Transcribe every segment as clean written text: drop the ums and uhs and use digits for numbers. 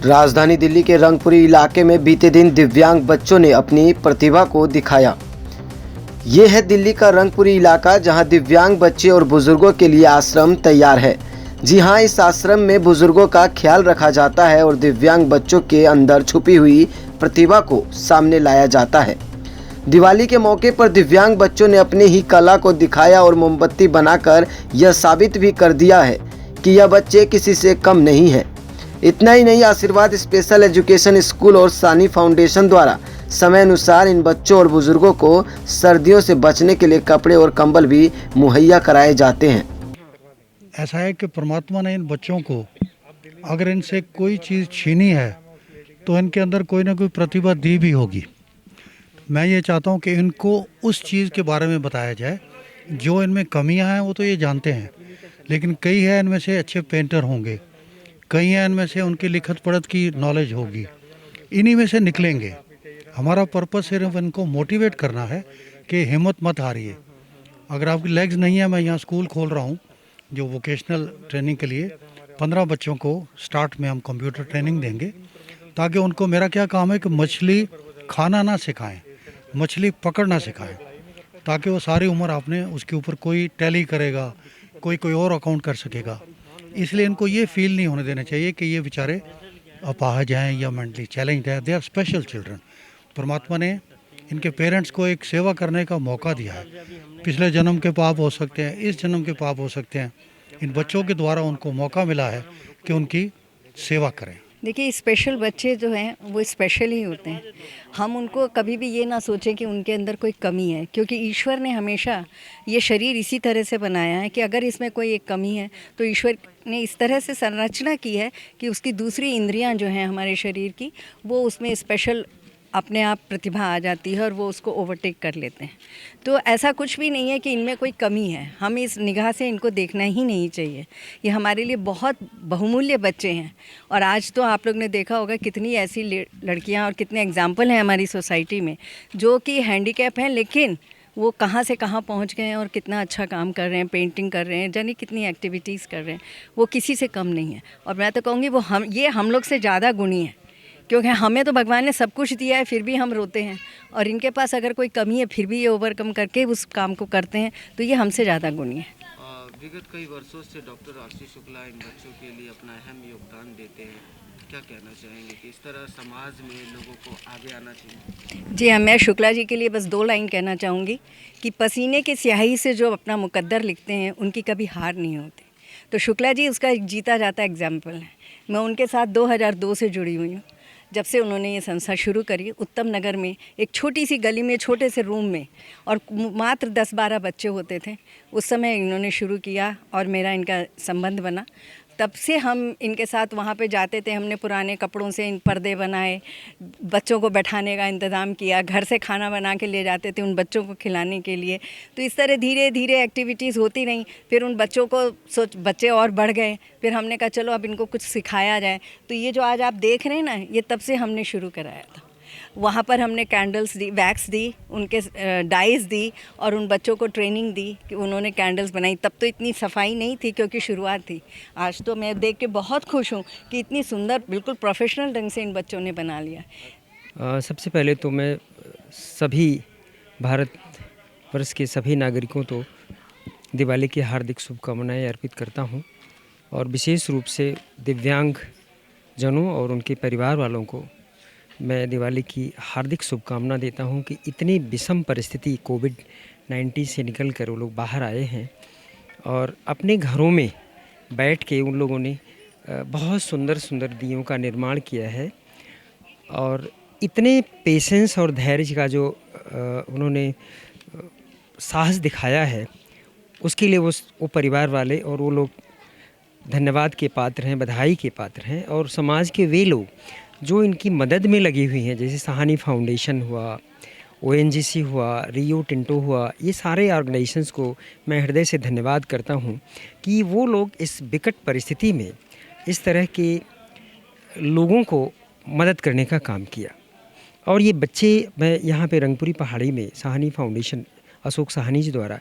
राजधानी दिल्ली के रंगपुरी इलाके में बीते दिन दिव्यांग बच्चों ने अपनी प्रतिभा को दिखाया। ये है दिल्ली का रंगपुरी इलाका, जहां दिव्यांग बच्चे और बुजुर्गों के लिए आश्रम तैयार है। जी हां, इस आश्रम में बुजुर्गों का ख्याल रखा जाता है और दिव्यांग बच्चों के अंदर छुपी हुई प्रतिभा को सामने लाया जाता है। दिवाली के मौके पर दिव्यांग बच्चों ने अपनी ही कला को दिखाया और मोमबत्ती बनाकर यह साबित भी कर दिया है कि यह बच्चे किसी से कम नहीं हैं। इतना ही नहीं, आशीर्वाद स्पेशल एजुकेशन स्कूल और सानी फाउंडेशन द्वारा समय अनुसार इन बच्चों और बुजुर्गों को सर्दियों से बचने के लिए कपड़े और कंबल भी मुहैया कराए जाते हैं। ऐसा है कि परमात्मा ने इन बच्चों को, अगर इनसे कोई चीज़ छीनी है तो इनके अंदर कोई ना कोई प्रतिभा दी भी होगी। मैं ये चाहता हूँ कि इनको उस चीज़ के बारे में बताया जाए। जो इनमें कमियां हैं वो तो ये जानते हैं, लेकिन कई है इनमें से अच्छे पेंटर होंगे, कई हैं इनमें से उनकी लिखत पढ़त की नॉलेज होगी, इन्हीं में से निकलेंगे। हमारा पर्पस सिर्फ इनको मोटिवेट करना है कि हिम्मत मत हारिए। अगर आपकी लेग्स नहीं है, मैं यहाँ स्कूल खोल रहा हूँ जो वोकेशनल ट्रेनिंग के लिए 15 बच्चों को स्टार्ट में हम कंप्यूटर ट्रेनिंग देंगे, ताकि उनको, मेरा क्या काम है कि मछली खाना ना सिखाएं, मछली पकड़ना सिखाएं, ताकि वो सारी उम्र आपने उसके ऊपर कोई टैली करेगा, कोई और अकाउंट कर सकेगा। इसलिए इनको ये फील नहीं होने देना चाहिए कि ये बेचारे अपाहज हैं या मेंटली चैलेंज्ड हैं। They are special children. परमात्मा ने इनके पेरेंट्स को एक सेवा करने का मौका दिया है। पिछले जन्म के पाप हो सकते हैं, इस जन्म के पाप हो सकते हैं। इन बच्चों के द्वारा उनको मौका मिला है कि उनकी सेवा करें। देखिए, स्पेशल बच्चे जो हैं वो स्पेशल ही होते हैं। हम उनको कभी भी ये ना सोचें कि उनके अंदर कोई कमी है, क्योंकि ईश्वर ने हमेशा ये शरीर इसी तरह से बनाया है कि अगर इसमें कोई एक कमी है तो ईश्वर ने इस तरह से संरचना की है कि उसकी दूसरी इंद्रियां जो हैं हमारे शरीर की, वो उसमें स्पेशल अपने आप प्रतिभा आ जाती है और वो उसको ओवरटेक कर लेते हैं। तो ऐसा कुछ भी नहीं है कि इनमें कोई कमी है। हम इस निगाह से इनको देखना ही नहीं चाहिए। ये हमारे लिए बहुत बहुमूल्य बच्चे हैं। और आज तो आप लोग ने देखा होगा कितनी ऐसी लड़कियां और कितने एग्जाम्पल हैं हमारी सोसाइटी में जो कि हैंडीकैप हैं, लेकिन वो कहाँ से कहाँ पहुंच गए हैं और कितना अच्छा काम कर रहे हैं, पेंटिंग कर रहे हैं, जानी कितनी एक्टिविटीज़ कर रहे हैं। वो किसी से कम नहीं है। और मैं तो कहूँगी वो हम लोग से ज़्यादा गुणी है, क्योंकि हमें तो भगवान ने सब कुछ दिया है, फिर भी हम रोते हैं। और इनके पास अगर कोई कमी है फिर भी ये ओवरकम करके उस काम को करते हैं, तो ये हमसे ज़्यादा गुणी है। विगत कई वर्षों से डॉक्टर आरसी शुक्ला इन बच्चों के लिए अपना अहम योगदान देते हैं। क्या कहना चाहेंगे कि इस तरह समाज में लोगों को आगे आना चाहिए? जी हाँ, मैं शुक्ला जी के लिए बस 2 लाइन कहना चाहूँगी कि पसीने की स्याही से जो अपना मुकद्दर लिखते हैं उनकी कभी हार नहीं होती। तो शुक्ला जी उसका एक जीता जाता एग्जाम्पल है। मैं उनके साथ 2002 से जुड़ी हुई हूँ। जब से उन्होंने ये संस्था शुरू करी उत्तम नगर में, एक छोटी सी गली में, छोटे से रूम में, और मात्र 10-12 बच्चे होते थे। उस समय इन्होंने शुरू किया और मेरा इनका संबंध बना। तब से हम इनके साथ वहाँ पे जाते थे। हमने पुराने कपड़ों से इन पर्दे बनाए, बच्चों को बैठाने का इंतज़ाम किया, घर से खाना बना के ले जाते थे उन बच्चों को खिलाने के लिए। तो इस तरह धीरे धीरे एक्टिविटीज़ होती रहीं। फिर उन बच्चों को बच्चे और बढ़ गए। फिर हमने कहा चलो अब इनको कुछ सिखाया जाए। तो ये जो आज आप देख रहे हैं ना, ये तब से हमने शुरू कराया था। वहाँ पर हमने कैंडल्स दी, वैक्स दी, उनके डाइस दी और उन बच्चों को ट्रेनिंग दी कि उन्होंने कैंडल्स बनाई। तब तो इतनी सफाई नहीं थी क्योंकि शुरुआत थी। आज तो मैं देख के बहुत खुश हूँ कि इतनी सुंदर, बिल्कुल प्रोफेशनल ढंग से इन बच्चों ने बना लिया। सबसे पहले तो मैं सभी भारतवर्ष के सभी नागरिकों को दिवाली की हार्दिक शुभकामनाएं अर्पित करता हूं, और विशेष रूप से दिव्यांग जनों और उनके परिवार वालों को मैं दिवाली की हार्दिक शुभकामना देता हूं कि इतनी विषम परिस्थिति कोविड-19 से निकल कर वो लोग बाहर आए हैं और अपने घरों में बैठ के उन लोगों ने बहुत सुंदर सुंदर दियों का निर्माण किया है। और इतने पेशेंस और धैर्य का जो उन्होंने साहस दिखाया है, उसके लिए वो परिवार वाले और वो लोग धन्यवाद के पात्र हैं, बधाई के पात्र हैं। और समाज के वे लोग जो इनकी मदद में लगी हुई हैं, जैसे सहानी फाउंडेशन हुआ, ओएनजीसी हुआ, रियो टिंटो हुआ, ये सारे ऑर्गेनाइजेशंस को मैं हृदय से धन्यवाद करता हूँ कि वो लोग इस विकट परिस्थिति में इस तरह के लोगों को मदद करने का काम किया। और ये बच्चे, मैं यहाँ पे रंगपुरी पहाड़ी में सहानी फाउंडेशन, अशोक साहनी जी द्वारा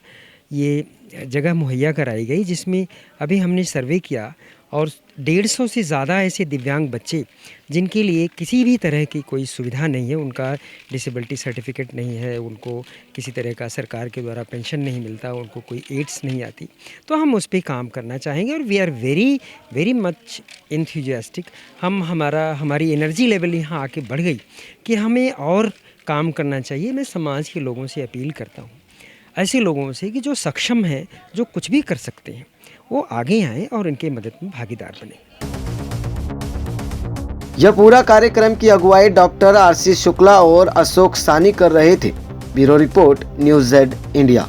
ये जगह मुहैया कराई गई, जिसमें अभी हमने सर्वे किया और 150 से ज़्यादा ऐसे दिव्यांग बच्चे जिनके लिए किसी भी तरह की कोई सुविधा नहीं है, उनका डिसेबिलिटी सर्टिफिकेट नहीं है, उनको किसी तरह का सरकार के द्वारा पेंशन नहीं मिलता, उनको कोई एड्स नहीं आती, तो हम उस पर काम करना चाहेंगे। और we are very very much enthusiastic. हमारी एनर्जी लेवल यहाँ आके बढ़ गई कि हमें और काम करना चाहिए। मैं समाज के लोगों से अपील करता हूँ, ऐसे लोगों से कि जो सक्षम हैं, जो कुछ भी कर सकते हैं, वो आगे आएँ और इनके मदद में भागीदार बने। यह पूरा कार्यक्रम की अगुवाई डॉक्टर आरसी शुक्ला और अशोक सानी कर रहे थे। Bureau report, news Z India.